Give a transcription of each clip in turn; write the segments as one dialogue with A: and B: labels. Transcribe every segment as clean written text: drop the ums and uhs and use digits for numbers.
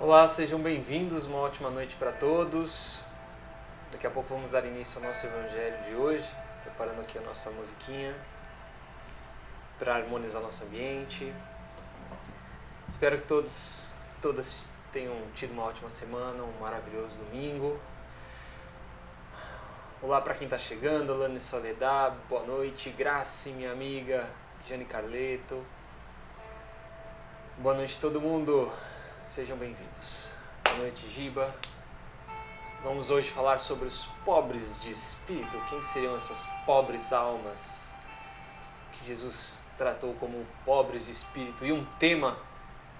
A: Olá, sejam bem-vindos, uma ótima noite para todos. Daqui a pouco vamos dar início ao nosso evangelho de hoje, preparando aqui a nossa musiquinha para harmonizar nosso ambiente. Espero que todas tenham tido uma ótima semana, um maravilhoso domingo. Olá para quem está chegando, Alane Soledad, boa noite. Grace, minha amiga, Jane Carleto. Boa noite todo mundo. Sejam bem-vindos. Boa noite, Giba. Vamos hoje falar sobre os pobres de espírito. Quem seriam essas pobres almas que Jesus tratou como pobres de espírito? E um tema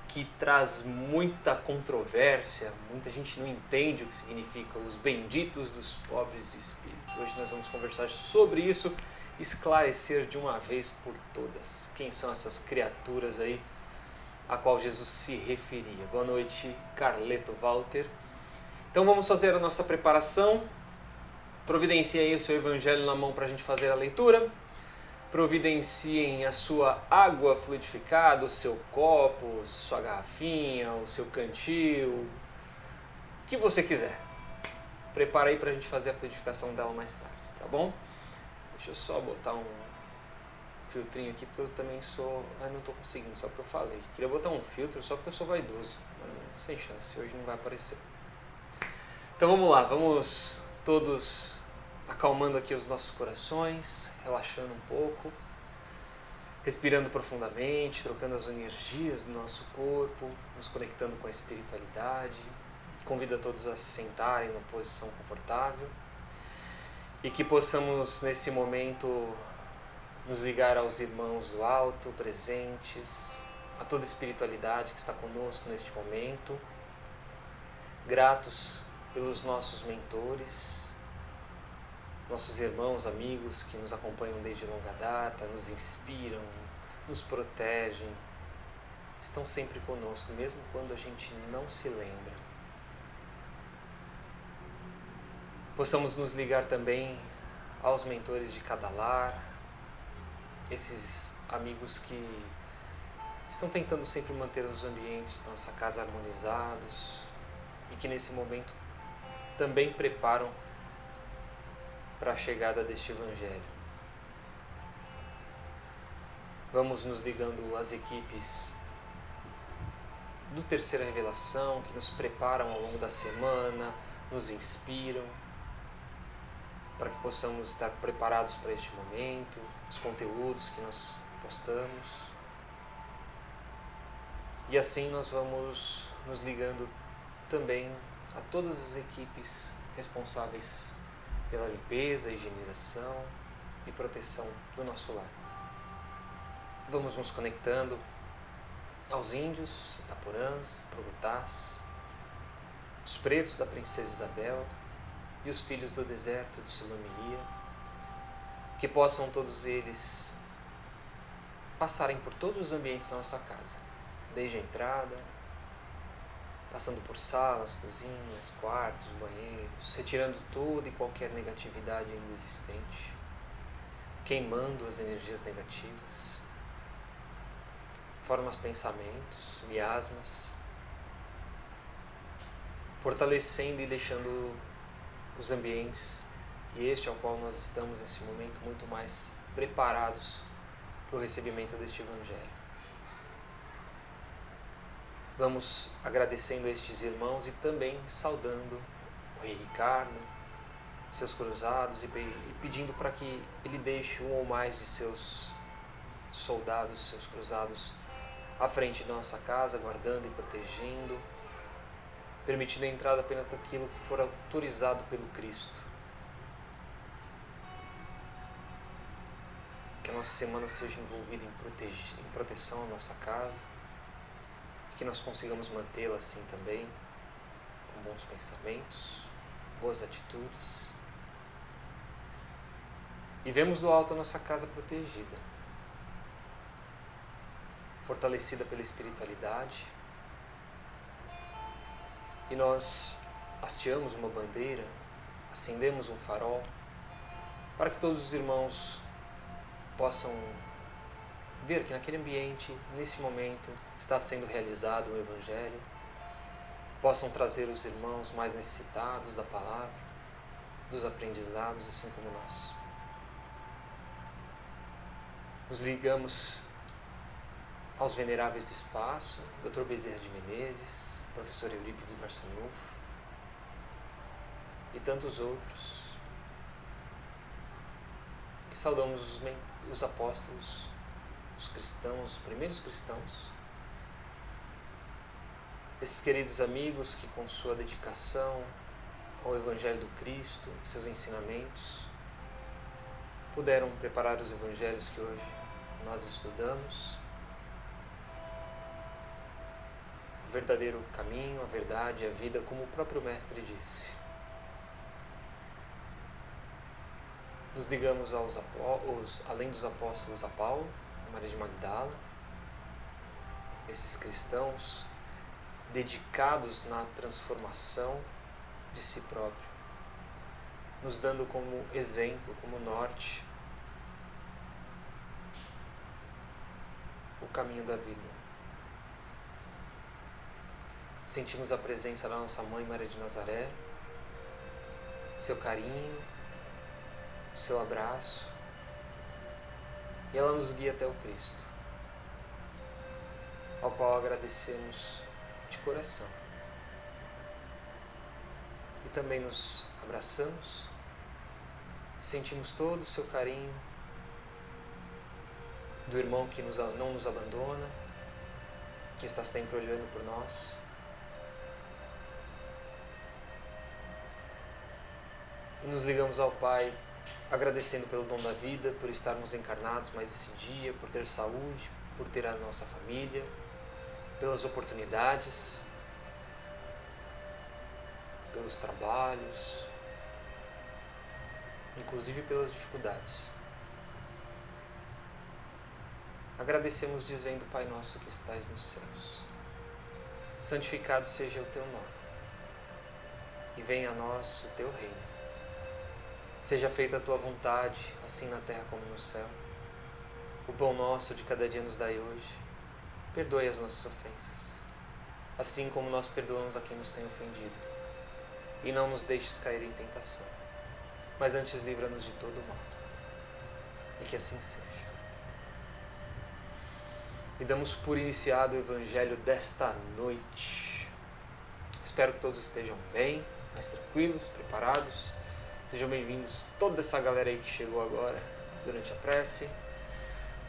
A: que traz muita controvérsia, muita gente não entende o que significa os benditos dos pobres de espírito. Hoje nós vamos conversar sobre isso, esclarecer de uma vez por todas quem são essas criaturas aí a qual Jesus se referia. Boa noite, Carleto Walter. Então vamos fazer a nossa preparação. Providencie aí o seu evangelho na mão para a gente fazer a leitura. Providenciem a sua água fluidificada, o seu copo, sua garrafinha, o seu cantil, o que você quiser. Prepara aí para a gente fazer a fluidificação dela mais tarde, tá bom? Deixa eu só botar um filtrinho aqui, porque eu também sou... não estou conseguindo, só porque eu falei. Queria botar um filtro só porque eu sou vaidoso, mas sem chance, hoje não vai aparecer. Então vamos lá, vamos todos acalmando aqui os nossos corações, relaxando um pouco, respirando profundamente, trocando as energias do nosso corpo, nos conectando com a espiritualidade. Convido a todos a se sentarem numa posição confortável e que possamos nesse momento nos ligar aos irmãos do alto, presentes, a toda a espiritualidade que está conosco neste momento, gratos pelos nossos mentores, nossos irmãos, amigos que nos acompanham desde longa data, nos inspiram, nos protegem, estão sempre conosco, mesmo quando a gente não se lembra. Possamos nos ligar também aos mentores de cada lar, esses amigos que estão tentando sempre manter os ambientes da nossa casa harmonizados e que nesse momento também preparam para a chegada deste Evangelho. Vamos nos ligando às equipes do Terceira Revelação, que nos preparam ao longo da semana, nos inspiram, para que possamos estar preparados para este momento, os conteúdos que nós postamos. E assim nós vamos nos ligando também a todas as equipes responsáveis pela limpeza, higienização e proteção do nosso lar. Vamos nos conectando aos índios, Itaporãs, Progutás, os pretos da Princesa Isabel e os filhos do deserto de Sulamia, que possam todos eles passarem por todos os ambientes da nossa casa, desde a entrada, passando por salas, cozinhas, quartos, banheiros, retirando toda e qualquer negatividade ainda existente, queimando as energias negativas, formas pensamentos, miasmas, fortalecendo e deixando os ambientes, e este ao qual nós estamos nesse momento, muito mais preparados para o recebimento deste Evangelho. Vamos agradecendo a estes irmãos e também saudando o Rei Ricardo, seus cruzados, e pedindo para que ele deixe um ou mais de seus soldados, seus cruzados, à frente da nossa casa, guardando e protegendo, permitindo a entrada apenas daquilo que for autorizado pelo Cristo. Que a nossa semana seja envolvida em proteção à nossa casa, que nós consigamos mantê-la assim também, com bons pensamentos, boas atitudes. E vemos do alto a nossa casa protegida, fortalecida pela espiritualidade, e nós hasteamos uma bandeira, acendemos um farol, para que todos os irmãos possam ver que naquele ambiente, nesse momento, está sendo realizado o Evangelho, possam trazer os irmãos mais necessitados da palavra, dos aprendizados, assim como nós. Nos ligamos aos veneráveis do espaço, Dr. Bezerra de Menezes, Professor Eurípides Barçanufo e tantos outros. E saudamos os apóstolos, os cristãos, os primeiros cristãos, esses queridos amigos que com sua dedicação ao Evangelho do Cristo, seus ensinamentos, puderam preparar os evangelhos que hoje nós estudamos, o verdadeiro caminho, a verdade, a vida, como o próprio Mestre disse. Nos ligamos além dos apóstolos, a Paulo, a Maria de Magdala, esses cristãos dedicados na transformação de si próprio, nos dando como exemplo, como norte, o caminho da vida. Sentimos a presença da nossa Mãe Maria de Nazaré, seu carinho, o seu abraço, e ela nos guia até o Cristo, ao qual agradecemos de coração. E também nos abraçamos, sentimos todo o seu carinho, do irmão que não nos abandona, que está sempre olhando por nós. E nos ligamos ao Pai, agradecendo pelo dom da vida, por estarmos encarnados mais esse dia, por ter saúde, por ter a nossa família, pelas oportunidades, pelos trabalhos, inclusive pelas dificuldades. Agradecemos dizendo: Pai nosso que estais nos céus, santificado seja o teu nome, e venha a nós o teu reino. Seja feita a tua vontade, assim na terra como no céu. O pão nosso de cada dia nos dai hoje. Perdoe as nossas ofensas, assim como nós perdoamos a quem nos tem ofendido. E não nos deixes cair em tentação, mas antes livra-nos de todo o mal. E que assim seja. E damos por iniciado o Evangelho desta noite. Espero que todos estejam bem, mais tranquilos, preparados. Sejam bem-vindos toda essa galera aí que chegou agora durante a prece.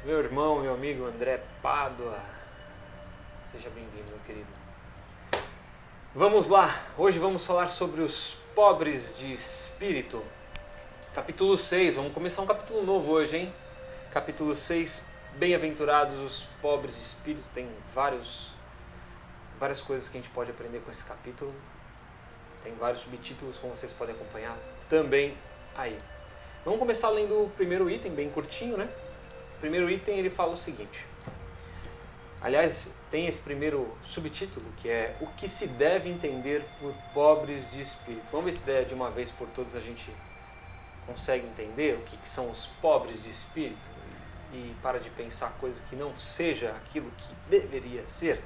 A: Meu irmão, meu amigo André Pádua. Seja bem-vindo, meu querido. Vamos lá, hoje vamos falar sobre os pobres de espírito. Capítulo 6, vamos começar um capítulo novo hoje, hein? Capítulo 6, bem-aventurados os pobres de espírito. Tem várias coisas que a gente pode aprender com esse capítulo. Tem vários subtítulos, como vocês podem acompanhar também aí. Vamos começar lendo o primeiro item, bem curtinho, né? O primeiro item ele fala o seguinte. Aliás, tem esse primeiro subtítulo, que é o que se deve entender por pobres de espírito. Vamos ver se de uma vez por todas a gente consegue entender o que são os pobres de espírito e para de pensar coisa que não seja aquilo que deveria ser.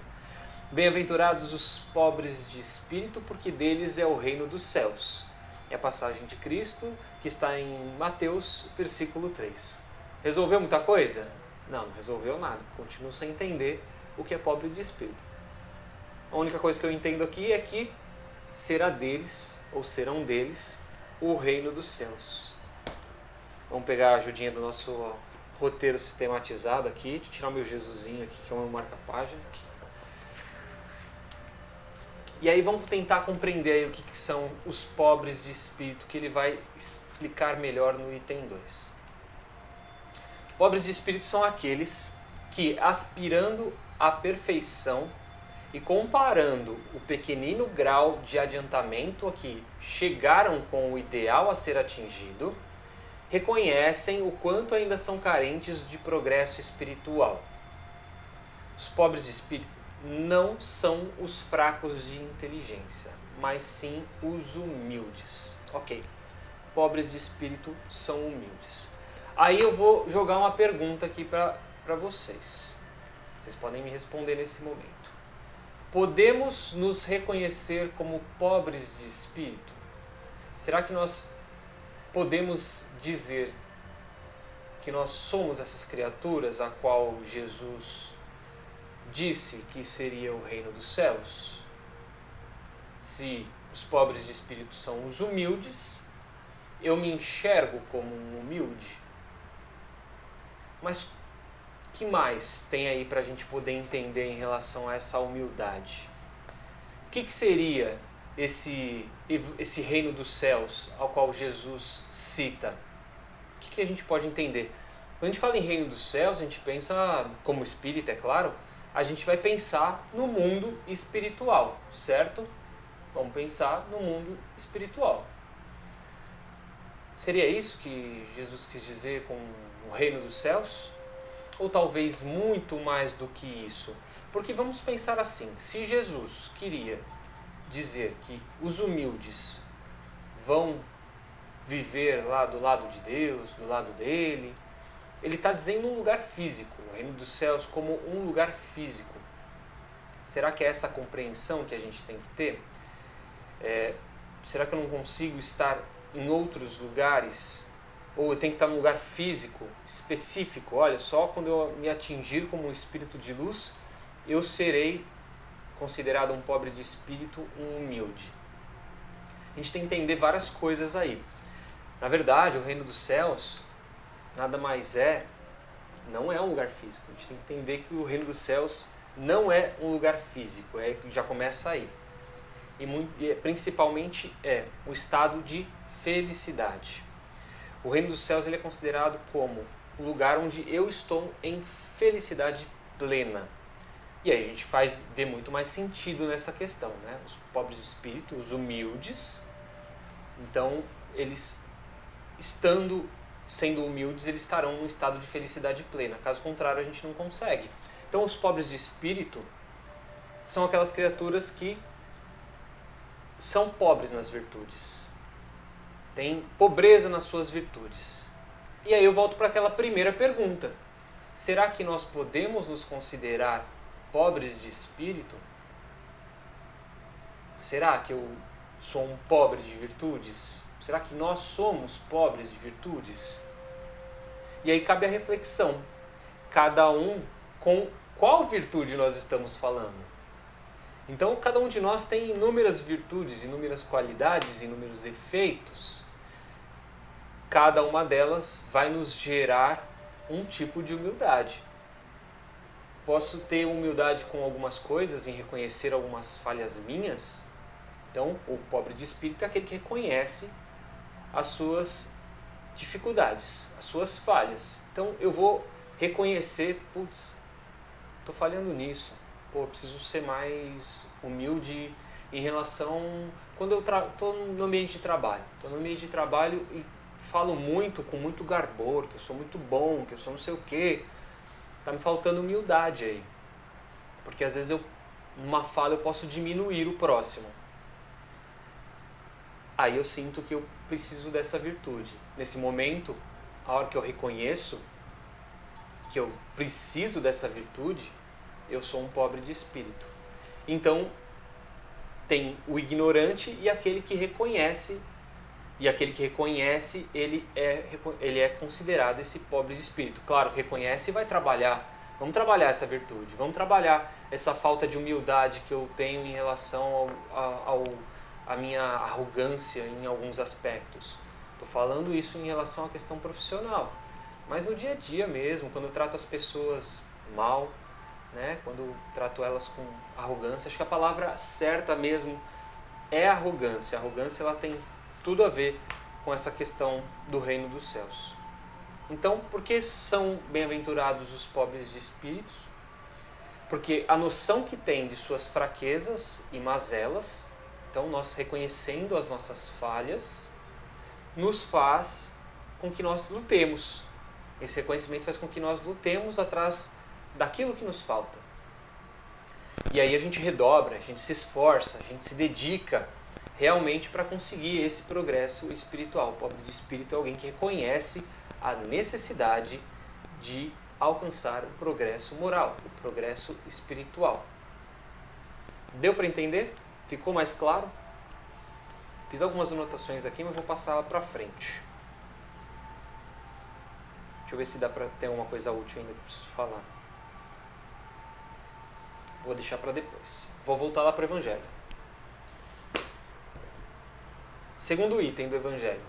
A: Bem-aventurados os pobres de espírito, porque deles é o reino dos céus. É a passagem de Cristo que está em Mateus, versículo 3. Resolveu muita coisa? Não resolveu nada. Continuo sem entender o que é pobre de espírito. A única coisa que eu entendo aqui é que será deles, ou serão deles, o reino dos céus. Vamos pegar a ajudinha do nosso roteiro sistematizado aqui. Deixa eu tirar o meu Jesusinho aqui, que é o meu marca-página. E aí vamos tentar compreender aí o que são os pobres de espírito, que ele vai explicar melhor no item 2. Pobres de espírito são aqueles que, aspirando à perfeição e comparando o pequenino grau de adiantamento a que chegaram com o ideal a ser atingido, reconhecem o quanto ainda são carentes de progresso espiritual. Os pobres de espírito não são os fracos de inteligência, mas sim os humildes. Ok, pobres de espírito são humildes. Aí eu vou jogar uma pergunta aqui para vocês. Vocês podem me responder nesse momento. podemos nos reconhecer como pobres de espírito? Será que nós podemos dizer que nós somos essas criaturas a qual Jesus disse que seria o reino dos céus? Se os pobres de espírito são os humildes, eu me enxergo como um humilde. Mas que mais tem aí para a gente poder entender em relação a essa humildade? O que seria esse reino dos céus ao qual Jesus cita? O que a gente pode entender? Quando a gente fala em reino dos céus, a gente pensa, como espírita, é claro, a gente vai pensar no mundo espiritual, certo? Vamos pensar no mundo espiritual. Seria isso que Jesus quis dizer com o reino dos céus? Ou talvez muito mais do que isso? Porque vamos pensar assim, se Jesus queria dizer que os humildes vão viver lá do lado de Deus, do lado dele, ele está dizendo um lugar físico, o reino dos céus como um lugar físico. Será que é essa compreensão que a gente tem que ter? Será que eu não consigo estar em outros lugares? Ou eu tenho que estar num lugar físico, específico? Olha, só quando eu me atingir como um espírito de luz, eu serei considerado um pobre de espírito, um humilde. A gente tem que entender várias coisas aí. Na verdade, o reino dos céus nada mais não é um lugar físico. A gente tem que entender que o reino dos céus não é um lugar físico, já começa aí. E principalmente é um estado de felicidade. O reino dos céus ele é considerado como um lugar onde eu estou em felicidade plena. E aí a gente vê muito mais sentido nessa questão, né? Os pobres de espírito, os humildes, então eles sendo humildes, eles estarão num estado de felicidade plena. Caso contrário, a gente não consegue. Então os pobres de espírito são aquelas criaturas que são pobres nas virtudes. Tem pobreza nas suas virtudes. E aí eu volto para aquela primeira pergunta. Será que nós podemos nos considerar pobres de espírito? Será que eu sou um pobre de virtudes? Será que nós somos pobres de virtudes? E aí cabe a reflexão. Cada um com qual virtude nós estamos falando? Então, cada um de nós tem inúmeras virtudes, inúmeras qualidades, inúmeros defeitos. Cada uma delas vai nos gerar um tipo de humildade. Posso ter humildade com algumas coisas, em reconhecer algumas falhas minhas. Então, o pobre de espírito é aquele que reconhece as suas dificuldades, as suas falhas. Então, eu vou reconhecer, estou falhando nisso. Preciso ser mais humilde em relação... Quando eu estou no ambiente de trabalho. Estou no ambiente de trabalho e falo com muito garbor, que eu sou muito bom, que eu sou não sei o quê. Está me faltando humildade aí. Porque às vezes numa fala eu posso diminuir o próximo. Aí eu sinto que eu preciso dessa virtude. Nesse momento, a hora que eu reconheço que eu preciso dessa virtude, eu sou um pobre de espírito. Então, tem o ignorante e aquele que reconhece. E aquele que reconhece, ele é considerado esse pobre de espírito. Claro, reconhece e vai trabalhar. Vamos trabalhar essa virtude. Vamos trabalhar essa falta de humildade que eu tenho em relação à minha arrogância em alguns aspectos. Estou falando isso em relação à questão profissional. Mas no dia a dia mesmo, quando eu trato as pessoas mal, né? Quando eu trato elas com arrogância, acho que a palavra certa mesmo é arrogância. A arrogância ela tem tudo a ver com essa questão do reino dos céus. Então, por que são bem-aventurados os pobres de espíritos? Porque a noção que tem de suas fraquezas e mazelas, então nós reconhecendo as nossas falhas, nos faz com que nós lutemos. Esse reconhecimento faz com que nós lutemos atrás daquilo que nos falta. E aí a gente redobra, a gente se esforça, a gente se dedica realmente para conseguir esse progresso espiritual. O pobre de espírito é alguém que reconhece a necessidade de alcançar o progresso moral, o progresso espiritual. Deu para entender? Ficou mais claro? Fiz algumas anotações aqui, mas vou passar para frente. Deixa eu ver se dá para ter uma coisa útil ainda que eu preciso falar. Vou deixar para depois. Vou voltar lá para o Evangelho. Segundo item do Evangelho.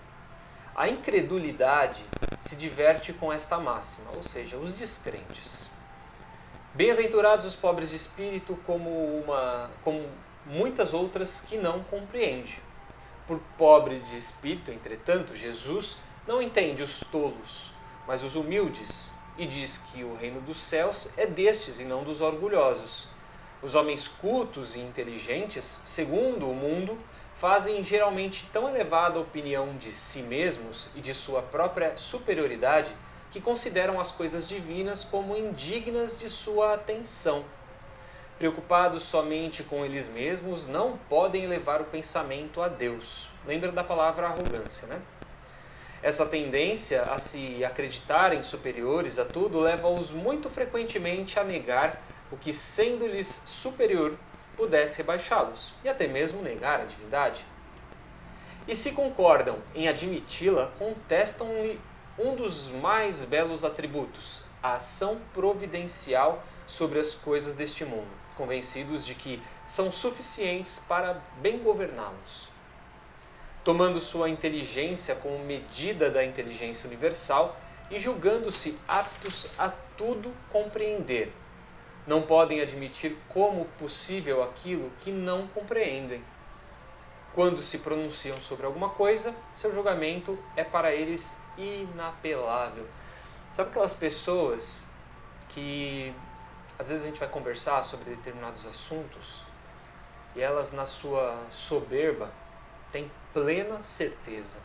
A: A incredulidade se diverte com esta máxima, ou seja, os descrentes. Bem-aventurados os pobres de espírito, como muitas outras que não compreende. Por pobre de espírito, entretanto, Jesus não entende os tolos, mas os humildes, e diz que o reino dos céus é destes e não dos orgulhosos. Os homens cultos e inteligentes, segundo o mundo, fazem geralmente tão elevada opinião de si mesmos e de sua própria superioridade que consideram as coisas divinas como indignas de sua atenção. Preocupados somente com eles mesmos, não podem elevar o pensamento a Deus. Lembra da palavra arrogância, né? Essa tendência a se acreditarem superiores a tudo leva-os muito frequentemente a negar o que, sendo-lhes superior, pudesse rebaixá-los, e até mesmo negar a divindade. E se concordam em admiti-la, contestam-lhe um dos mais belos atributos, a ação providencial sobre as coisas deste mundo, convencidos de que são suficientes para bem governá-los. Tomando sua inteligência como medida da inteligência universal e julgando-se aptos a tudo compreender, não podem admitir como possível aquilo que não compreendem. Quando se pronunciam sobre alguma coisa, seu julgamento é para eles inapelável. Sabe aquelas pessoas que às vezes a gente vai conversar sobre determinados assuntos e elas, na sua soberba, têm plena certeza,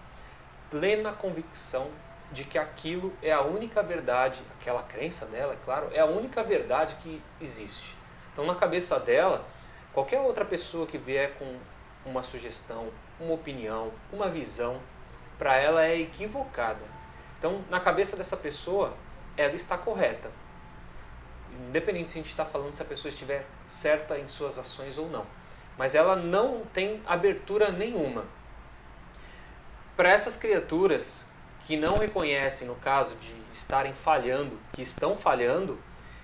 A: plena convicção de que aquilo é a única verdade, aquela crença dela, é claro, é a única verdade que existe. Então, na cabeça dela, qualquer outra pessoa que vier com uma sugestão, uma opinião, uma visão, para ela é equivocada. Então, na cabeça dessa pessoa, ela está correta. Independente se a gente está falando se a pessoa estiver certa em suas ações ou não. Mas ela não tem abertura nenhuma. Para essas criaturas que não reconhecem, no caso de estarem falhando, que estão falhando,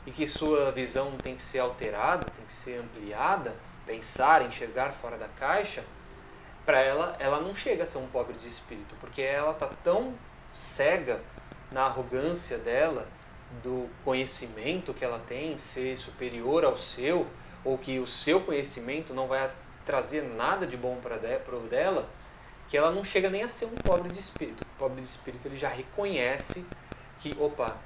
A: e que sua visão tem que ser alterada, tem que ser ampliada, pensar, enxergar fora da caixa, para ela não chega a ser um pobre de espírito, porque ela está tão cega na arrogância dela, do conhecimento que ela tem, ser superior ao seu, ou que o seu conhecimento não vai trazer nada de bom para o dela, que ela não chega nem a ser um pobre de espírito. O pobre de espírito ele já reconhece que, opa,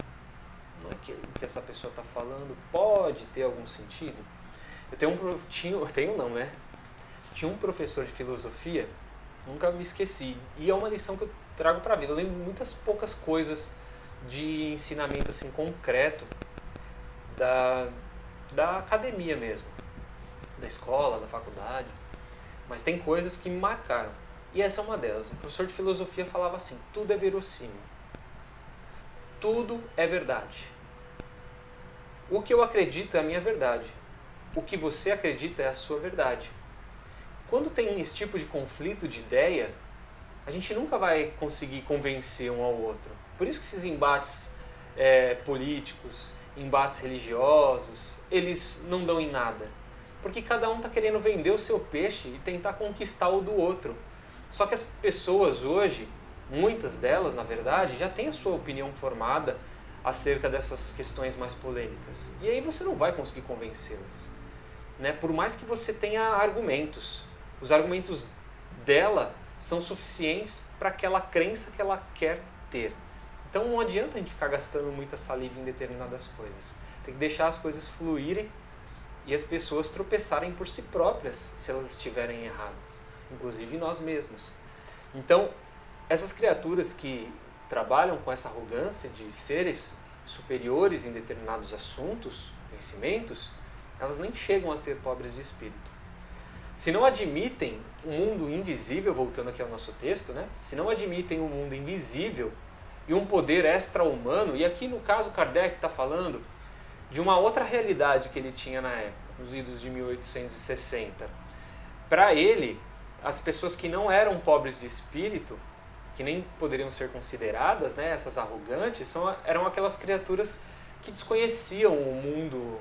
A: não é que o que essa pessoa está falando pode ter algum sentido. Tinha um professor de filosofia, nunca me esqueci, e é uma lição que eu trago para a vida. Eu lembro muitas poucas coisas de ensinamento assim concreto da academia mesmo, da escola, da faculdade, mas tem coisas que me marcaram. E essa é uma delas. O professor de filosofia falava assim: tudo é verossímil. Tudo é verdade. O que eu acredito é a minha verdade. O que você acredita é a sua verdade. Quando tem esse tipo de conflito de ideia, a gente nunca vai conseguir convencer um ao outro. Por isso que esses embates políticos, embates religiosos, eles não dão em nada. Porque cada um está querendo vender o seu peixe e tentar conquistar o do outro. Só que as pessoas hoje, muitas delas, na verdade, já têm a sua opinião formada acerca dessas questões mais polêmicas. E aí você não vai conseguir convencê-las, né? Por mais que você tenha argumentos. Os argumentos dela são suficientes para aquela crença que ela quer ter. Então não adianta a gente ficar gastando muita saliva em determinadas coisas. Tem que deixar as coisas fluírem e as pessoas tropeçarem por si próprias se elas estiverem erradas. Inclusive nós mesmos. Então, essas criaturas que trabalham com essa arrogância de seres superiores em determinados assuntos, conhecimentos, elas nem chegam a ser pobres de espírito. Se não admitem o mundo invisível, voltando aqui ao nosso texto, né? Se não admitem o mundo invisível e um poder extra-humano, e aqui no caso Kardec está falando de uma outra realidade que ele tinha na época, nos idos de 1860. Para ele, as pessoas que não eram pobres de espírito, que nem poderiam ser consideradas, né, essas arrogantes, eram aquelas criaturas que desconheciam o mundo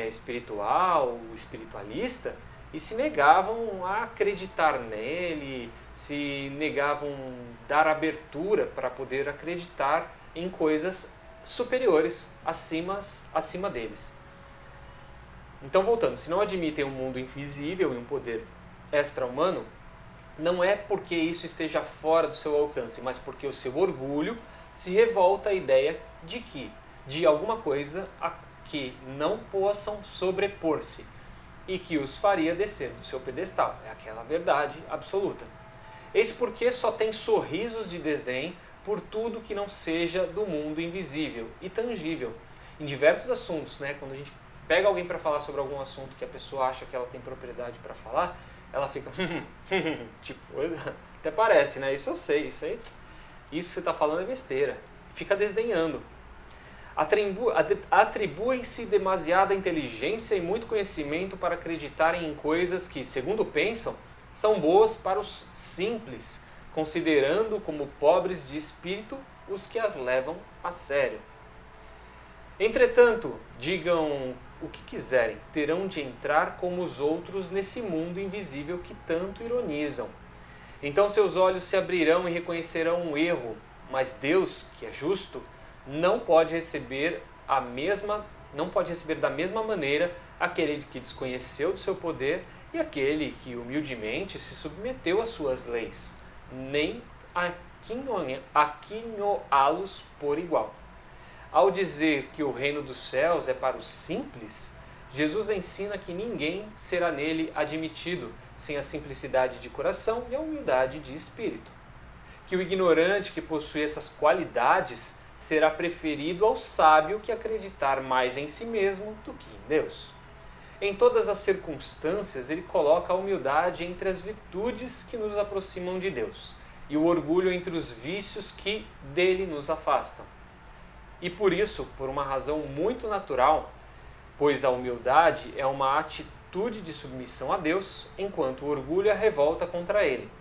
A: espiritual, o espiritualista, e se negavam a acreditar nele, se negavam a dar abertura para poder acreditar em coisas superiores, acima deles. Então, voltando, se não admitem um mundo invisível e um poder extra-humano, não é porque isso esteja fora do seu alcance, mas porque o seu orgulho se revolta à ideia de alguma coisa a que não possam sobrepor-se e que os faria descer do seu pedestal. É aquela verdade absoluta. Eis porque só tem sorrisos de desdém por tudo que não seja do mundo invisível e tangível. Em diversos assuntos, né? Quando a gente pega alguém para falar sobre algum assunto que a pessoa acha que ela tem propriedade para falar, ela fica tipo, até parece, né? Isso eu sei, isso que você está falando é besteira. Fica desdenhando. Atribuem-se demasiada inteligência e muito conhecimento para acreditarem em coisas que, segundo pensam, são boas para os simples, considerando como pobres de espírito os que as levam a sério. Entretanto, digam o que quiserem, terão de entrar como os outros nesse mundo invisível que tanto ironizam. Então seus olhos se abrirão e reconhecerão um erro, mas Deus, que é justo, não pode receber da mesma maneira aquele que desconheceu do seu poder e aquele que humildemente se submeteu às suas leis, nem aquinhoá-los por igual. Ao dizer que o reino dos céus é para os simples, Jesus ensina que ninguém será nele admitido sem a simplicidade de coração e a humildade de espírito. Que o ignorante que possui essas qualidades será preferido ao sábio que acreditar mais em si mesmo do que em Deus. Em todas as circunstâncias, ele coloca a humildade entre as virtudes que nos aproximam de Deus e o orgulho entre os vícios que dele nos afastam. E por isso, por uma razão muito natural, pois a humildade é uma atitude de submissão a Deus, enquanto o orgulho é a revolta contra ele.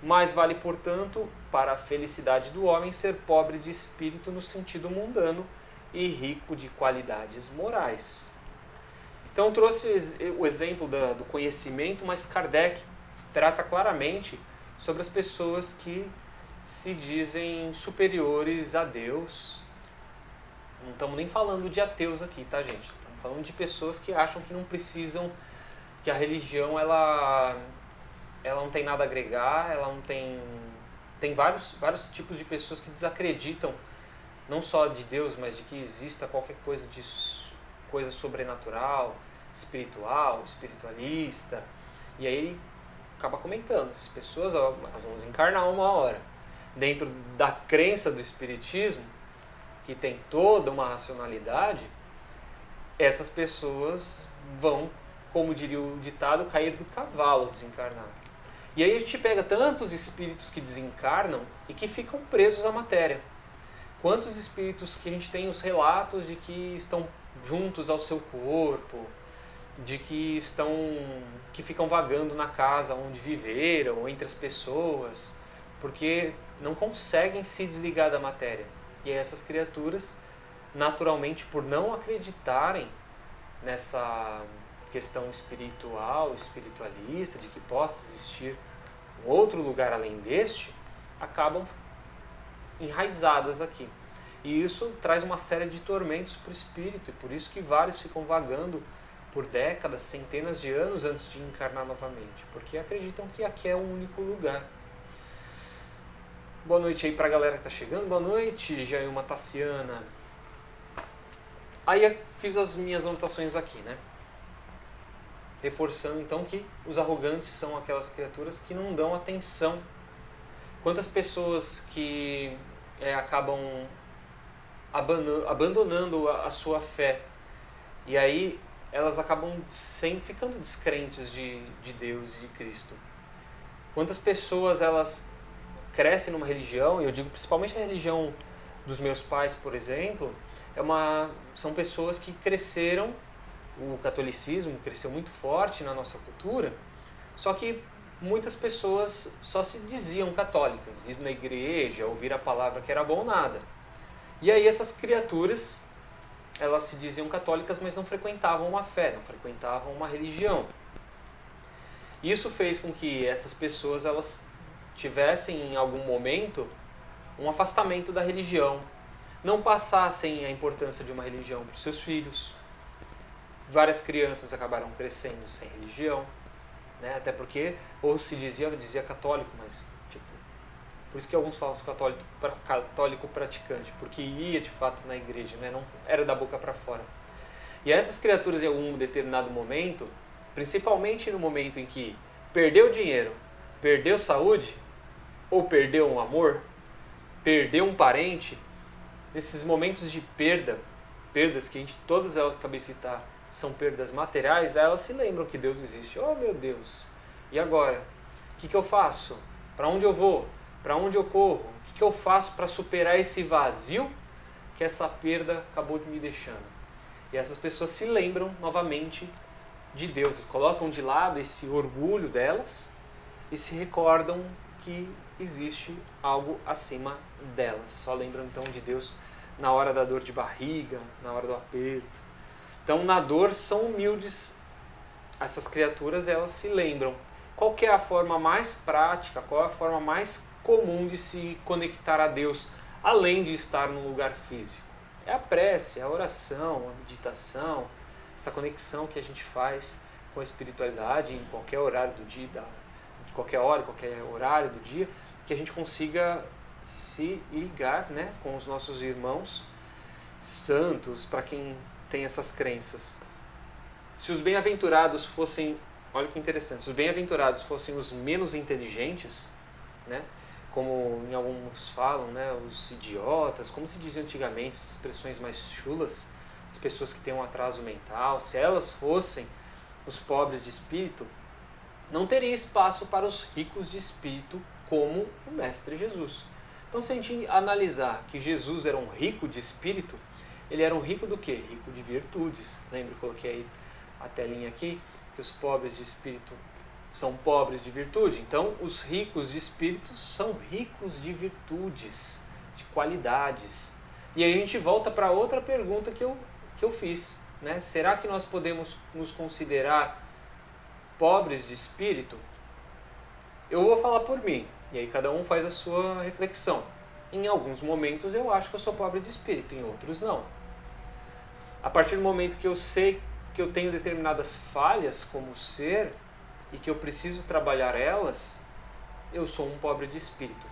A: Mas vale, portanto, para a felicidade do homem ser pobre de espírito no sentido mundano e rico de qualidades morais. Então trouxe o exemplo do conhecimento, mas Kardec trata claramente sobre as pessoas que se dizem superiores a Deus. Não estamos nem falando de ateus aqui, tá, gente? Estamos falando de pessoas que acham que não precisam, que a religião ela não tem nada a agregar, ela não tem... Tem vários tipos de pessoas que desacreditam, não só de Deus, mas de que exista qualquer coisa sobrenatural, espiritual, espiritualista. E aí ele acaba comentando, as pessoas elas vão desencarnar uma hora. Dentro da crença do espiritismo, que tem toda uma racionalidade, essas pessoas vão, como diria o ditado, cair do cavalo ao desencarnar. E aí a gente pega tantos espíritos que desencarnam e que ficam presos à matéria. Quantos espíritos que a gente tem os relatos de que estão juntos ao seu corpo, de que ficam vagando na casa onde viveram, ou entre as pessoas, porque não conseguem se desligar da matéria. E essas criaturas, naturalmente, por não acreditarem nessa questão espiritual, espiritualista, de que possa existir um outro lugar além deste, acabam enraizadas aqui. E isso traz uma série de tormentos para o espírito, e por isso que vários ficam vagando por décadas, centenas de anos antes de encarnar novamente, porque acreditam que aqui é o único lugar. Boa noite aí para a galera que está chegando, boa noite, Jailma Tassiana. Aí eu fiz as minhas anotações aqui, né? Reforçando então que os arrogantes são aquelas criaturas que não dão atenção. Quantas pessoas que acabam abandonando a sua fé, e aí elas acabam ficando descrentes de Deus e de Cristo. Quantas pessoas elas crescem numa religião, e eu digo principalmente a religião dos meus pais, por exemplo, são pessoas que cresceram, o catolicismo cresceu muito forte na nossa cultura, só que muitas pessoas só se diziam católicas, ir na igreja, ouvir a palavra que era bom, nada. E aí essas criaturas, elas se diziam católicas, mas não frequentavam uma fé, não frequentavam uma religião. Isso fez com que essas pessoas elas tivessem em algum momento um afastamento da religião, não passassem a importância de uma religião para os seus filhos. Várias crianças acabaram crescendo sem religião, né? Até porque, ou se dizia católico, mas tipo, por isso que alguns falam católico praticante, porque ia de fato na igreja, né? Não era da boca para fora. E essas criaturas em algum determinado momento, principalmente no momento em que perdeu dinheiro, perdeu saúde, ou perdeu um amor, perdeu um parente, nesses momentos de perdas que todas elas acabei de citar, são perdas materiais, elas se lembram que Deus existe. Oh meu Deus, e agora? O que eu faço? Para onde eu vou? Para onde eu corro? O que eu faço para superar esse vazio que essa perda acabou de me deixando? E essas pessoas se lembram novamente de Deus, colocam de lado esse orgulho delas e se recordam que existe algo acima delas. Só lembram então de Deus na hora da dor de barriga, na hora do aperto. Então na dor são humildes. Essas criaturas elas se lembram. Qual que é a forma mais prática, qual é a forma mais comum de se conectar a Deus, além de estar num lugar físico? É a prece, é a oração, a meditação, essa conexão que a gente faz com a espiritualidade em qualquer horário do dia, qualquer hora, qualquer horário do dia, que a gente consiga se ligar, né, com os nossos irmãos santos, para quem tem essas crenças. Se os bem-aventurados fossem, olha que interessante, se os bem-aventurados fossem os menos inteligentes, né, como em alguns falam, né, os idiotas, como se dizia antigamente, essas expressões mais chulas, as pessoas que têm um atraso mental, se elas fossem os pobres de espírito, não teria espaço para os ricos de espírito como o Mestre Jesus. Então, se a gente analisar que Jesus era um rico de espírito, ele era um rico do quê? Rico de virtudes. Lembra, eu coloquei aí a telinha aqui, que os pobres de espírito são pobres de virtude. Então, os ricos de espírito são ricos de virtudes, de qualidades. E aí a gente volta para outra pergunta que eu fiz, né? Será que nós podemos nos considerar pobres de espírito? Eu vou falar por mim, e aí cada um faz a sua reflexão. Em alguns momentos eu acho que eu sou pobre de espírito, em outros não. A partir do momento que eu sei que eu tenho determinadas falhas como ser e que eu preciso trabalhar elas, eu sou um pobre de espírito.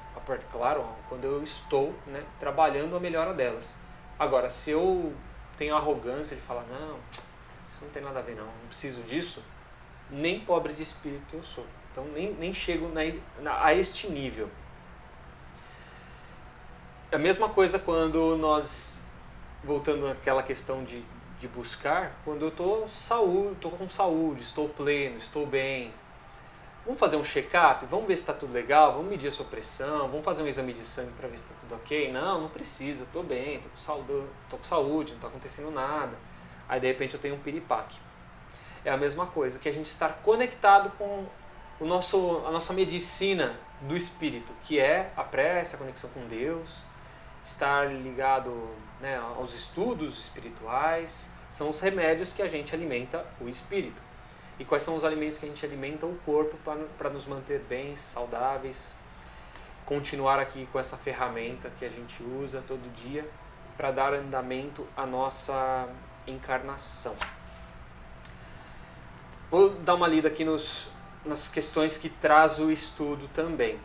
A: Claro, quando eu estou, né, trabalhando a melhora delas. Agora, se eu tenho a arrogância de falar, não, isso não tem nada a ver não preciso disso, nem pobre de espírito eu sou. Então nem chego a este nível. A mesma coisa quando nós, voltando àquela questão de buscar, quando eu estou com saúde, estou pleno, estou bem. Vamos fazer um check-up? Vamos ver se está tudo legal? Vamos medir a sua pressão? Vamos fazer um exame de sangue para ver se está tudo ok? Não precisa, estou bem, estou com saúde, não está acontecendo nada. Aí de repente eu tenho um piripaque. É a mesma coisa, que a gente estar conectado com a nossa medicina do espírito, que é a prece, a conexão com Deus, estar ligado, né, aos estudos espirituais, são os remédios que a gente alimenta o espírito. E quais são os alimentos que a gente alimenta o corpo para nos manter bem, saudáveis, continuar aqui com essa ferramenta que a gente usa todo dia para dar andamento à nossa encarnação. Vou dar uma lida aqui nas questões que traz o estudo também.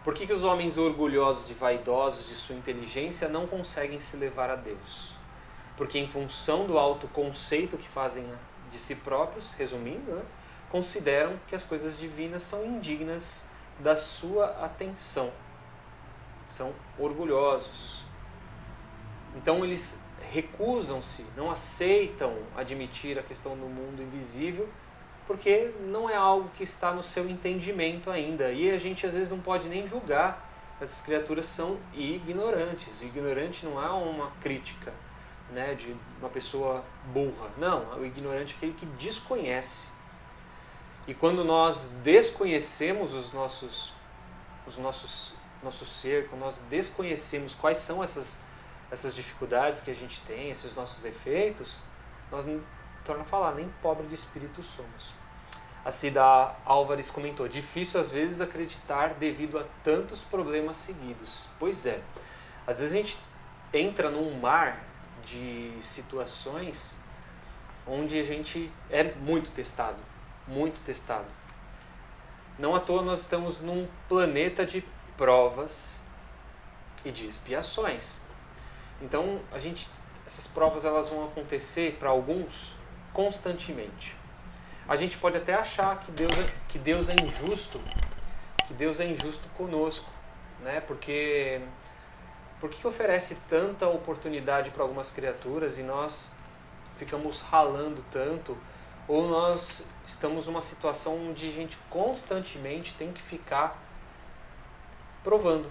A: Por que os homens orgulhosos e vaidosos de sua inteligência não conseguem se levar a Deus? Porque em função do autoconceito que fazem de si próprios, resumindo, né, consideram que as coisas divinas são indignas da sua atenção. São orgulhosos. Então eles recusam-se, não aceitam admitir a questão do mundo invisível, porque não é algo que está no seu entendimento ainda. E a gente às vezes não pode nem julgar essas criaturas são ignorantes. O ignorante não é uma crítica, né, de uma pessoa burra. Não, o ignorante é aquele que desconhece. E quando nós desconhecemos nosso ser, quando nós desconhecemos quais são essas dificuldades que a gente tem, esses nossos defeitos, nós, torna a falar, nem pobre de espírito somos. A Cida Álvares comentou: difícil às vezes acreditar devido a tantos problemas seguidos. Pois é, às vezes a gente entra num mar de situações onde a gente é muito testado, muito testado. Não à toa nós estamos num planeta de provas e de expiações. Então, essas provas elas vão acontecer para alguns constantemente. A gente pode até achar que Deus é injusto, conosco, né? Porque por que oferece tanta oportunidade para algumas criaturas e nós ficamos ralando tanto? Ou nós estamos numa situação onde a gente constantemente tem que ficar provando,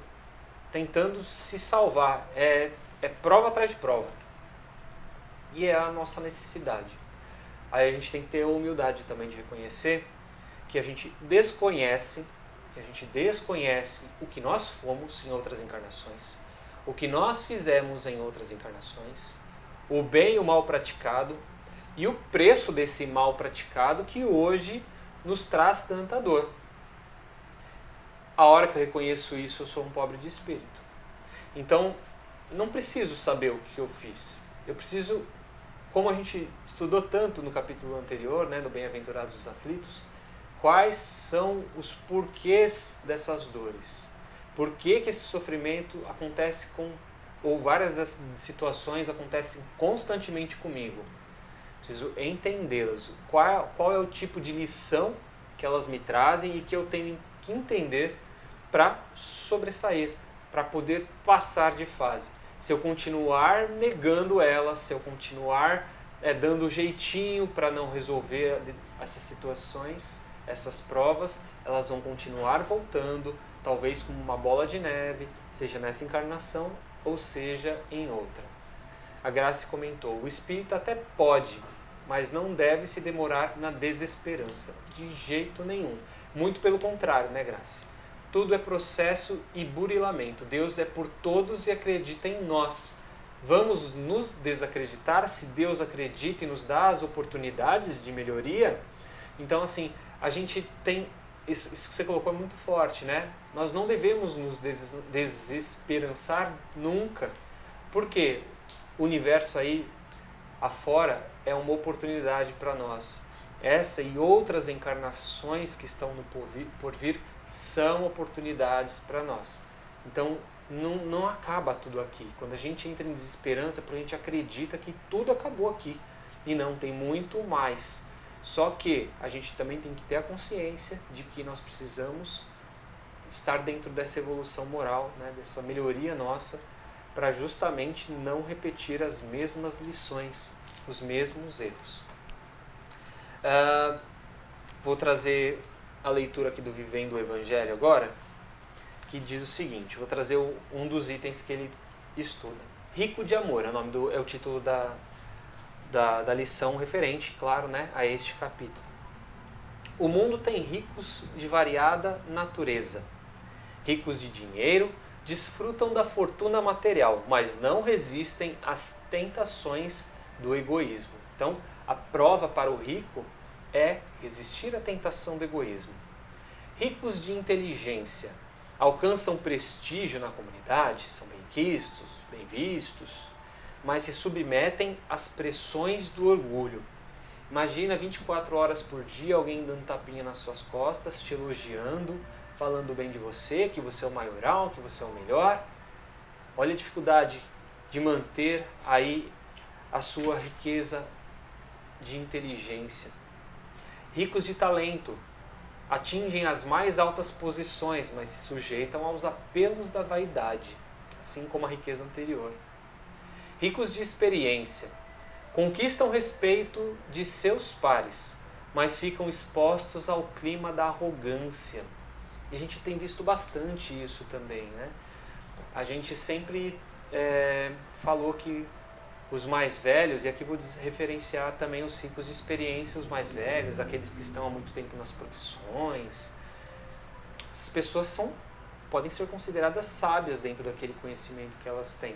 A: tentando se salvar. É prova atrás de prova. E é a nossa necessidade. Aí a gente tem que ter a humildade também de reconhecer que a gente desconhece o que nós fomos em outras encarnações, o que nós fizemos em outras encarnações, o bem e o mal praticado e o preço desse mal praticado que hoje nos traz tanta dor. A hora que eu reconheço isso, eu sou um pobre de espírito. Então, não preciso saber o que eu fiz. Eu preciso, como a gente estudou tanto no capítulo anterior, né, do Bem-aventurados os Aflitos, quais são os porquês dessas dores? Por que esse sofrimento acontece ou várias das situações acontecem constantemente comigo? Preciso entendê-las. Qual é o tipo de lição que elas me trazem e que eu tenho que entender para sobressair, para poder passar de fase. Se eu continuar negando elas, se eu continuar dando jeitinho para não resolver essas situações, essas provas, elas vão continuar voltando, talvez como uma bola de neve, seja nessa encarnação ou seja em outra. A Grace comentou: o espírito até pode, mas não deve se demorar na desesperança, de jeito nenhum. Muito pelo contrário, né, Grace? Tudo é processo e burilamento. Deus é por todos e acredita em nós. Vamos nos desacreditar se Deus acredita e nos dá as oportunidades de melhoria? Então, assim, a gente tem... Isso que você colocou é muito forte, né? Nós não devemos nos desesperançar nunca. Porque o universo aí afora é uma oportunidade para nós. Essa e outras encarnações que estão no por vir são oportunidades para nós. Então, não acaba tudo aqui. Quando a gente entra em desesperança, porque a gente acredita que tudo acabou aqui. E não, tem muito mais. Só que a gente também tem que ter a consciência de que nós precisamos estar dentro dessa evolução moral, né, dessa melhoria nossa, para justamente não repetir as mesmas lições, os mesmos erros. Vou trazer a leitura aqui do Vivendo o Evangelho agora, que diz o seguinte, vou trazer um dos itens que ele estuda. Rico de amor, é o título da lição referente, claro, né, a este capítulo. O mundo tem ricos de variada natureza. Ricos de dinheiro, desfrutam da fortuna material, mas não resistem às tentações do egoísmo. Então, a prova para o rico é resistir à tentação do egoísmo. Ricos de inteligência, alcançam prestígio na comunidade, são bem-quistos, bem-vistos, mas se submetem às pressões do orgulho. Imagina 24 horas por dia alguém dando tapinha nas suas costas, te elogiando, falando bem de você, que você é o maioral, que você é o melhor. Olha a dificuldade de manter aí a sua riqueza de inteligência. Ricos de talento, atingem as mais altas posições, mas se sujeitam aos apelos da vaidade, assim como a riqueza anterior. Ricos de experiência, conquistam respeito de seus pares, mas ficam expostos ao clima da arrogância. E a gente tem visto bastante isso também, né? A gente sempre falou que os mais velhos, e aqui vou referenciar também os ricos de experiência, os mais velhos, aqueles que estão há muito tempo nas profissões, essas pessoas podem ser consideradas sábias dentro daquele conhecimento que elas têm.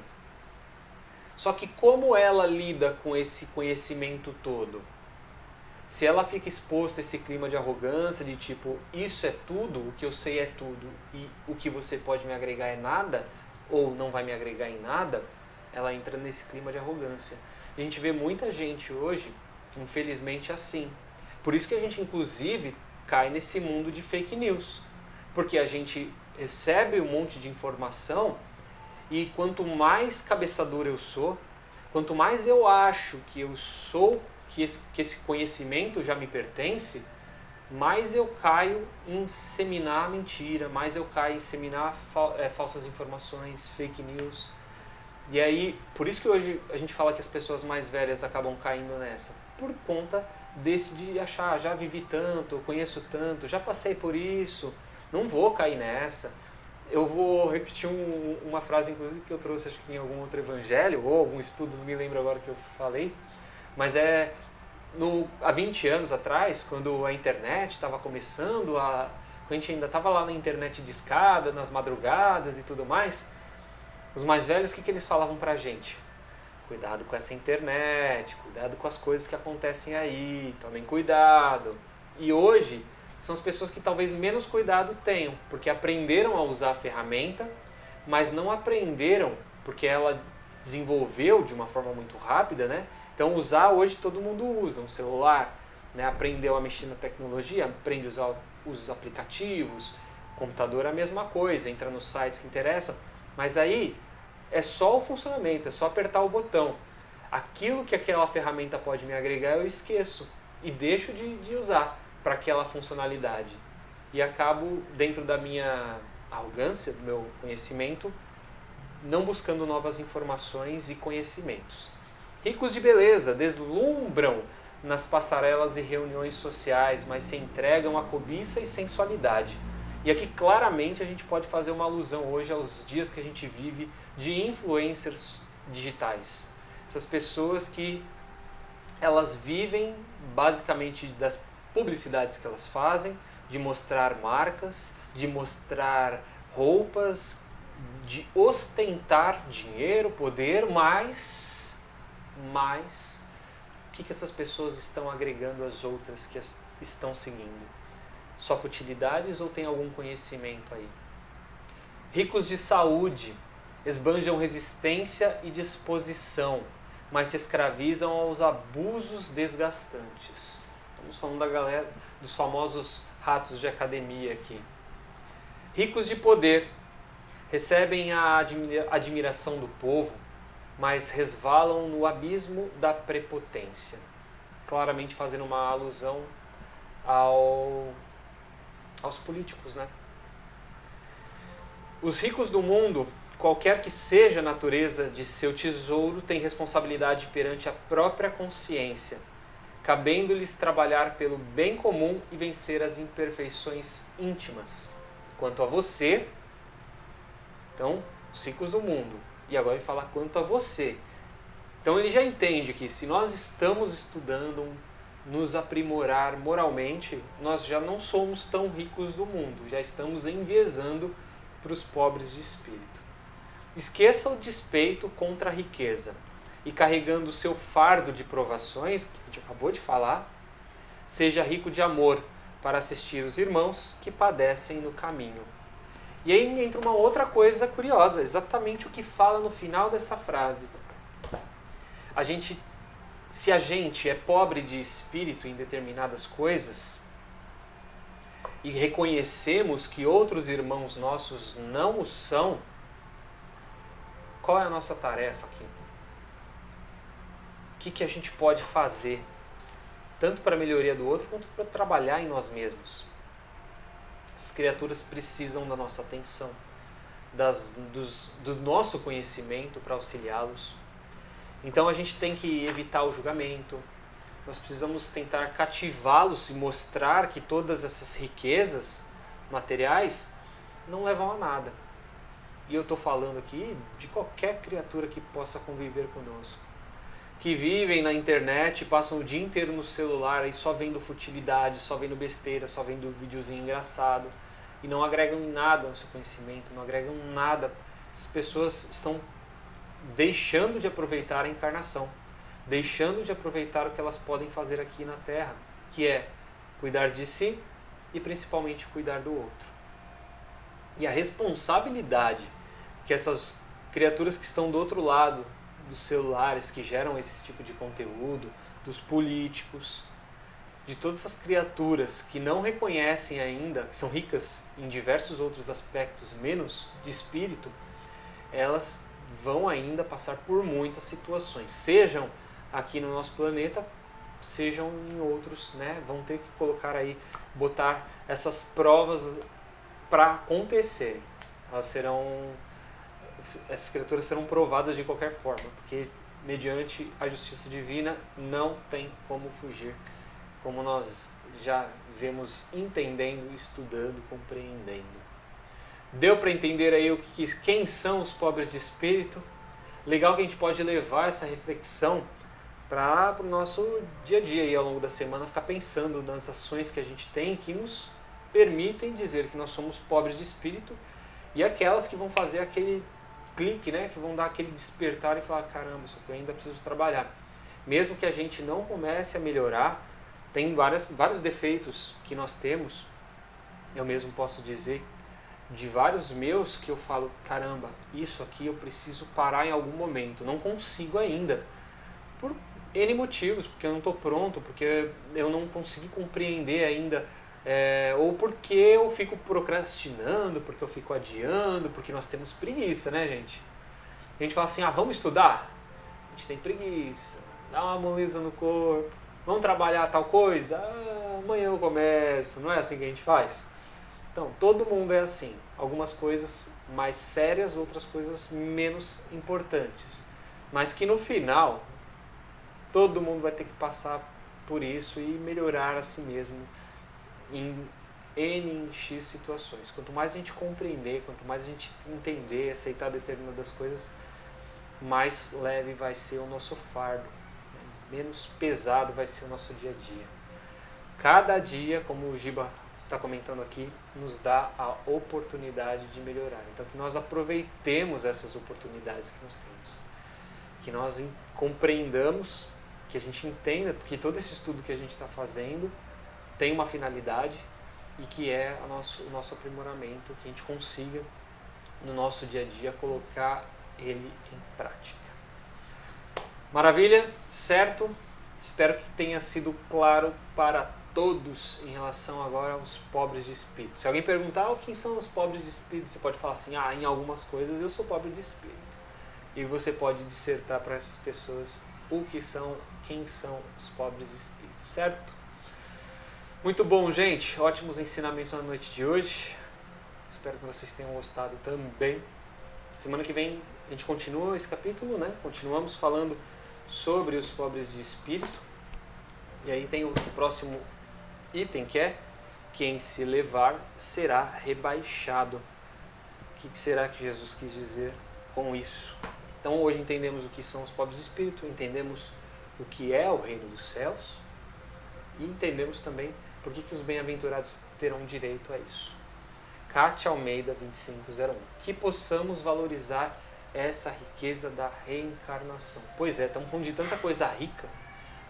A: Só que como ela lida com esse conhecimento todo? Se ela fica exposta a esse clima de arrogância, de tipo, isso é tudo, o que eu sei é tudo, e o que você pode me agregar é nada, ou não vai me agregar em nada, ela entra nesse clima de arrogância. E a gente vê muita gente hoje, infelizmente, assim. Por isso que a gente, inclusive, cai nesse mundo de fake news. Porque a gente recebe um monte de informação e quanto mais cabeça dura eu sou, quanto mais eu acho que eu sou, que esse conhecimento já me pertence, mais eu caio em disseminar mentira, mais eu caio em disseminar falsas informações, fake news. E aí, por isso que hoje a gente fala que as pessoas mais velhas acabam caindo nessa. Por conta desse de achar, já vivi tanto, conheço tanto, já passei por isso, não vou cair nessa. Eu vou repetir uma frase, inclusive, que eu trouxe acho que em algum outro evangelho, ou algum estudo, não me lembro agora que eu falei, mas há 20 anos atrás, quando a internet estava começando, quando a gente ainda estava lá na internet de escada, nas madrugadas e tudo mais, os mais velhos, o que eles falavam pra gente? Cuidado com essa internet, cuidado com as coisas que acontecem aí, tomem cuidado. E hoje, são as pessoas que talvez menos cuidado tenham, porque aprenderam a usar a ferramenta, mas não aprenderam, porque ela desenvolveu de uma forma muito rápida, né? Então usar hoje todo mundo usa, um celular, né? Aprendeu a mexer na tecnologia, aprende a usar os aplicativos, computador é a mesma coisa, entra nos sites que interessam, mas aí é só o funcionamento, é só apertar o botão. Aquilo que aquela ferramenta pode me agregar eu esqueço e deixo de usar para aquela funcionalidade. E acabo, dentro da minha arrogância, do meu conhecimento, não buscando novas informações e conhecimentos. Ricos de beleza, deslumbram nas passarelas e reuniões sociais, mas se entregam à cobiça e sensualidade. E aqui claramente a gente pode fazer uma alusão hoje aos dias que a gente vive de influencers digitais. Essas pessoas que elas vivem basicamente das publicidades que elas fazem, de mostrar marcas, de mostrar roupas, de ostentar dinheiro, poder, mas o que essas pessoas estão agregando às outras que as estão seguindo? Só futilidades ou tem algum conhecimento aí? Ricos de saúde, esbanjam resistência e disposição, mas se escravizam aos abusos desgastantes. Estamos falando da galera, dos famosos ratos de academia aqui. Ricos de poder, recebem a admiração do povo, mas resvalam no abismo da prepotência. Claramente fazendo uma alusão aos políticos, né? Os ricos do mundo, qualquer que seja a natureza de seu tesouro, têm responsabilidade perante a própria consciência, cabendo-lhes trabalhar pelo bem comum e vencer as imperfeições íntimas. Quanto a você, então, os ricos do mundo, e agora ele fala quanto a você. Então ele já entende que se nós estamos estudando nos aprimorar moralmente, nós já não somos tão ricos do mundo, já estamos enviesando para os pobres de espírito. Esqueça o despeito contra a riqueza e carregando o seu fardo de provações, que a gente acabou de falar, seja rico de amor para assistir os irmãos que padecem no caminho. E aí entra uma outra coisa curiosa, exatamente o que fala no final dessa frase. Se a gente é pobre de espírito em determinadas coisas e reconhecemos que outros irmãos nossos não o são, qual é a nossa tarefa aqui? O que a gente pode fazer, tanto para a melhoria do outro, quanto para trabalhar em nós mesmos? As criaturas precisam da nossa atenção, do nosso conhecimento para auxiliá-los. Então a gente tem que evitar o julgamento, nós precisamos tentar cativá-los e mostrar que todas essas riquezas materiais, não levam a nada. E eu estou falando aqui de qualquer criatura que possa conviver conosco, que vivem na internet, passam o dia inteiro no celular e só vendo futilidade, só vendo besteira, só vendo videozinho engraçado e não agregam nada no seu conhecimento, não agregam nada. As pessoas estão deixando de aproveitar a encarnação, deixando de aproveitar o que elas podem fazer aqui na Terra, que é cuidar de si e principalmente cuidar do outro. E a responsabilidade que essas criaturas que estão do outro lado dos celulares, que geram esse tipo de conteúdo, dos políticos, de todas essas criaturas que não reconhecem ainda, que são ricas em diversos outros aspectos, menos de espírito, elas vão ainda passar por muitas situações, sejam aqui no nosso planeta, sejam em outros, né? Vão ter que colocar aí, botar essas provas para acontecerem. Essas criaturas serão provadas de qualquer forma, porque mediante a justiça divina não tem como fugir, como nós já vemos entendendo, estudando, compreendendo. Deu para entender aí quem são os pobres de espírito? Legal que a gente pode levar essa reflexão para o nosso dia a dia e ao longo da semana ficar pensando nas ações que a gente tem que nos permitem dizer que nós somos pobres de espírito, e aquelas que vão fazer aquele clique, né, que vão dar aquele despertar e falar, caramba, isso aqui eu ainda preciso trabalhar. Mesmo que a gente não comece a melhorar, tem vários defeitos que nós temos. Eu mesmo posso dizer de vários meus que eu falo, caramba, isso aqui eu preciso parar em algum momento, não consigo ainda, por N motivos, porque eu não estou pronto, porque eu não consegui compreender ainda, ou porque eu fico procrastinando, porque eu fico adiando, porque nós temos preguiça, né, gente? A gente fala assim, vamos estudar? A gente tem preguiça, dá uma moleza no corpo, vamos trabalhar tal coisa? Amanhã eu começo, não é assim que a gente faz? Então, todo mundo é assim, algumas coisas mais sérias, outras coisas menos importantes, mas que no final, todo mundo vai ter que passar por isso e melhorar a si mesmo em X situações. Quanto mais a gente compreender, quanto mais a gente entender, aceitar determinadas coisas, mais leve vai ser o nosso fardo, né? Menos pesado vai ser o nosso dia a dia. Cada dia, como o Giba está comentando aqui, nos dá a oportunidade de melhorar. Então que nós aproveitemos essas oportunidades que nós temos. Que nós compreendamos, que a gente entenda que todo esse estudo que a gente está fazendo tem uma finalidade e que é o nosso aprimoramento, que a gente consiga no nosso dia a dia colocar ele em prática. Maravilha? Certo? Espero que tenha sido claro para todos em relação agora aos pobres de espírito. Se alguém perguntar quem são os pobres de espírito, você pode falar assim, em algumas coisas eu sou pobre de espírito. E você pode dissertar para essas pessoas quem são os pobres de espírito, certo? Muito bom, gente. Ótimos ensinamentos na noite de hoje. Espero que vocês tenham gostado também. Semana que vem a gente continua esse capítulo, né? Continuamos falando sobre os pobres de espírito. E aí tem o próximo item que é: quem se levar será rebaixado. O que será que Jesus quis dizer com isso? Então hoje entendemos o que são os pobres de espírito, entendemos o que é o reino dos céus e entendemos também por que os bem-aventurados terão direito a isso. Cátia Almeida 2501. Que possamos valorizar essa riqueza da reencarnação. Pois é, estamos falando de tanta coisa rica.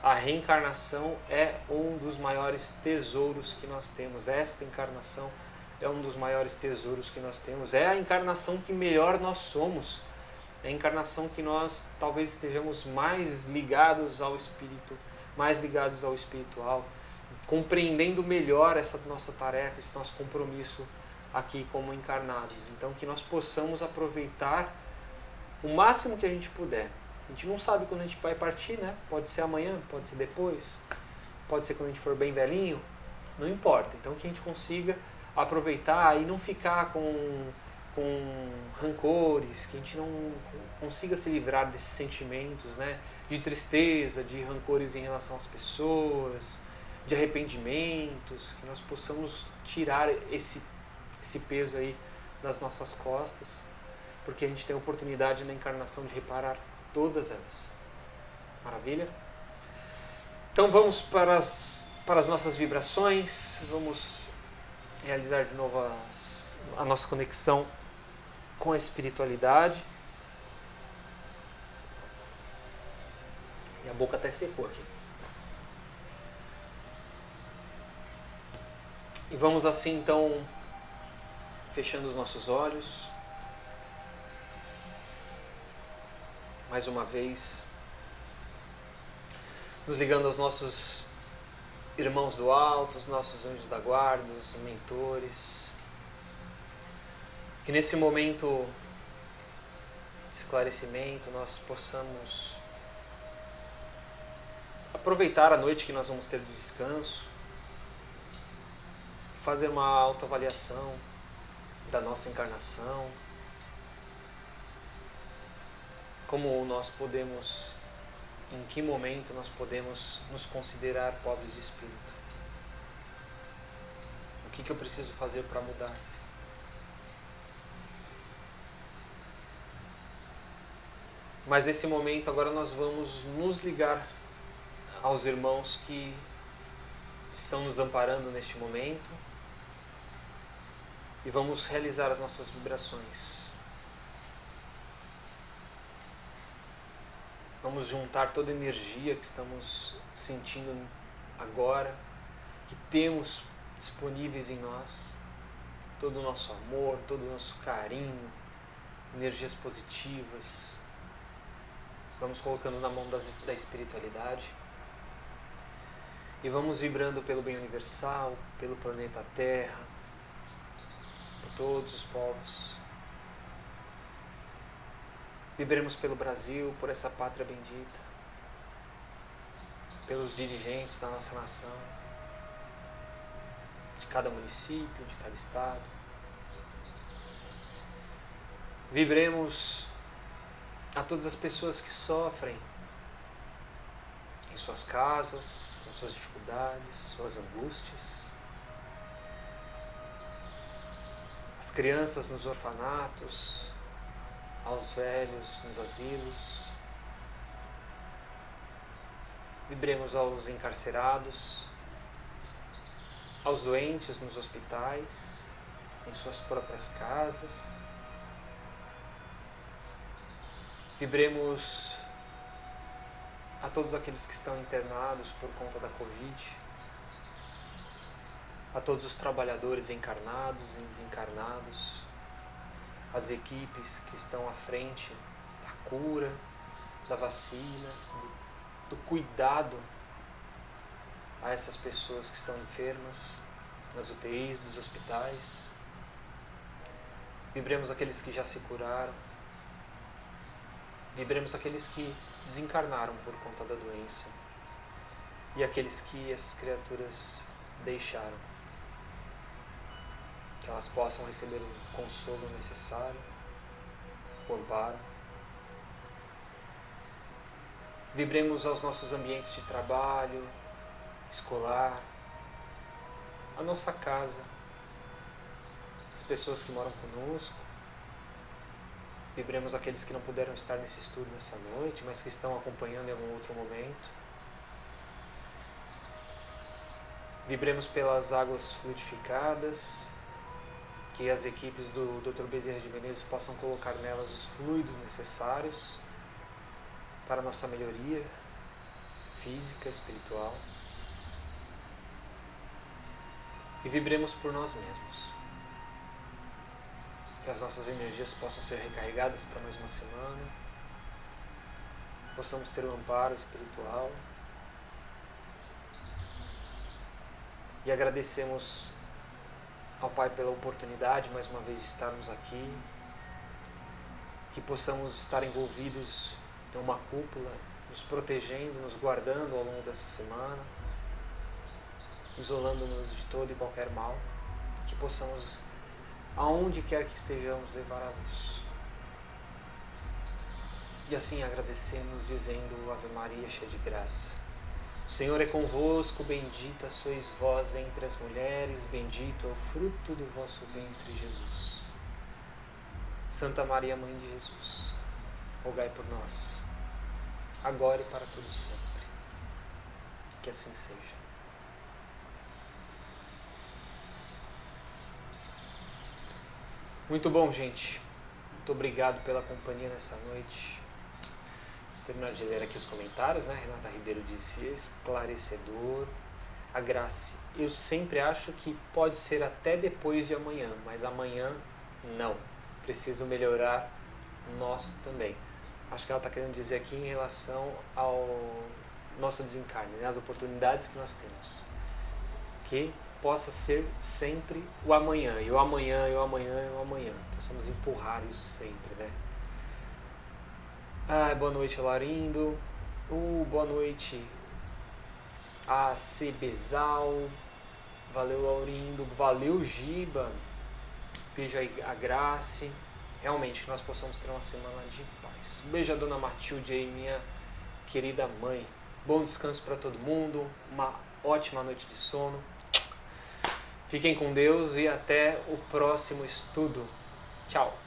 A: A reencarnação é um dos maiores tesouros que nós temos. Esta encarnação é um dos maiores tesouros que nós temos. É a encarnação que melhor nós somos. É a encarnação que nós talvez estejamos mais ligados ao espírito, mais ligados ao espiritual, compreendendo melhor essa nossa tarefa, esse nosso compromisso aqui como encarnados. Então que nós possamos aproveitar o máximo que a gente puder. A gente não sabe quando a gente vai partir, né? Pode ser amanhã, pode ser depois, pode ser quando a gente for bem velhinho, não importa. Então que a gente consiga aproveitar e não ficar com rancores, que a gente não consiga se livrar desses sentimentos, né? De tristeza, de rancores em relação às pessoas, de arrependimentos, que nós possamos tirar esse esse peso aí das nossas costas, porque a gente tem a oportunidade na encarnação de reparar todas elas. Maravilha? Então vamos para as nossas vibrações, vamos realizar de novo a nossa conexão com a espiritualidade. E a boca até secou aqui. E vamos assim então, fechando os nossos olhos. Mais uma vez, nos ligando aos nossos irmãos do alto, os nossos anjos da guarda, os mentores. Que nesse momento de esclarecimento nós possamos aproveitar a noite que nós vamos ter de descanso, fazer uma autoavaliação da nossa encarnação, como nós podemos, em que momento nós podemos nos considerar pobres de espírito. O que eu preciso fazer para mudar? Mas nesse momento agora nós vamos nos ligar aos irmãos que estão nos amparando neste momento e vamos realizar as nossas vibrações. Vamos juntar toda a energia que estamos sentindo agora, que temos disponíveis em nós, todo o nosso amor, todo o nosso carinho, energias positivas. Vamos colocando na mão da espiritualidade e vamos vibrando pelo bem universal, pelo planeta Terra, por todos os povos. Vibremos pelo Brasil, por essa pátria bendita, pelos dirigentes da nossa nação, de cada município, de cada estado. Vibremos a todas as pessoas que sofrem em suas casas, com suas dificuldades, suas angústias. As crianças nos orfanatos, aos velhos nos asilos. Vibremos aos encarcerados, aos doentes nos hospitais, em suas próprias casas. Vibremos a todos aqueles que estão internados por conta da Covid, a todos os trabalhadores encarnados e desencarnados, as equipes que estão à frente da cura, da vacina, do cuidado a essas pessoas que estão enfermas nas UTIs, dos hospitais. Vibremos aqueles que já se curaram. Vibremos aqueles que desencarnaram por conta da doença e aqueles que essas criaturas deixaram. Que elas possam receber o consolo necessário, o amparo. Vibremos aos nossos ambientes de trabalho, escolar, a nossa casa, as pessoas que moram conosco. Vibremos aqueles que não puderam estar nesse estudo nessa noite, mas que estão acompanhando em algum outro momento. Vibremos pelas águas fluidificadas, que as equipes do Dr. Bezerra de Menezes possam colocar nelas os fluidos necessários para a nossa melhoria física, espiritual. E vibremos por nós mesmos. Que as nossas energias possam ser recarregadas para mais uma semana, possamos ter um amparo espiritual. E agradecemos ao Pai pela oportunidade mais uma vez de estarmos aqui, que possamos estar envolvidos em uma cúpula, nos protegendo, nos guardando ao longo dessa semana, isolando-nos de todo e qualquer mal, que possamos, aonde quer que estejamos, levar a luz. E assim agradecemos dizendo Ave Maria, cheia de graça. O Senhor é convosco, bendita sois vós entre as mulheres, bendito é o fruto do vosso ventre, Jesus. Santa Maria, Mãe de Jesus, rogai por nós, agora e para todo sempre. Que assim seja. Muito bom, gente. Muito obrigado pela companhia nessa noite. Terminar de ler aqui os comentários, né? Renata Ribeiro disse esclarecedor. A Grace, eu sempre acho que pode ser até depois de amanhã, mas amanhã não. Preciso melhorar nós também. Acho que ela está querendo dizer aqui em relação ao nosso desencarne, né? As oportunidades que nós temos. Que possa ser sempre o amanhã, e o amanhã, e o amanhã, e o amanhã. Possamos empurrar isso sempre, né? Boa noite, Laurindo. Boa noite a Cebezal. Valeu, Laurindo. Valeu, Giba. Beijo aí a Grace. Realmente que nós possamos ter uma semana de paz. Beijo a dona Matilde aí, minha querida mãe. Bom descanso para todo mundo. Uma ótima noite de sono. Fiquem com Deus e até o próximo estudo. Tchau.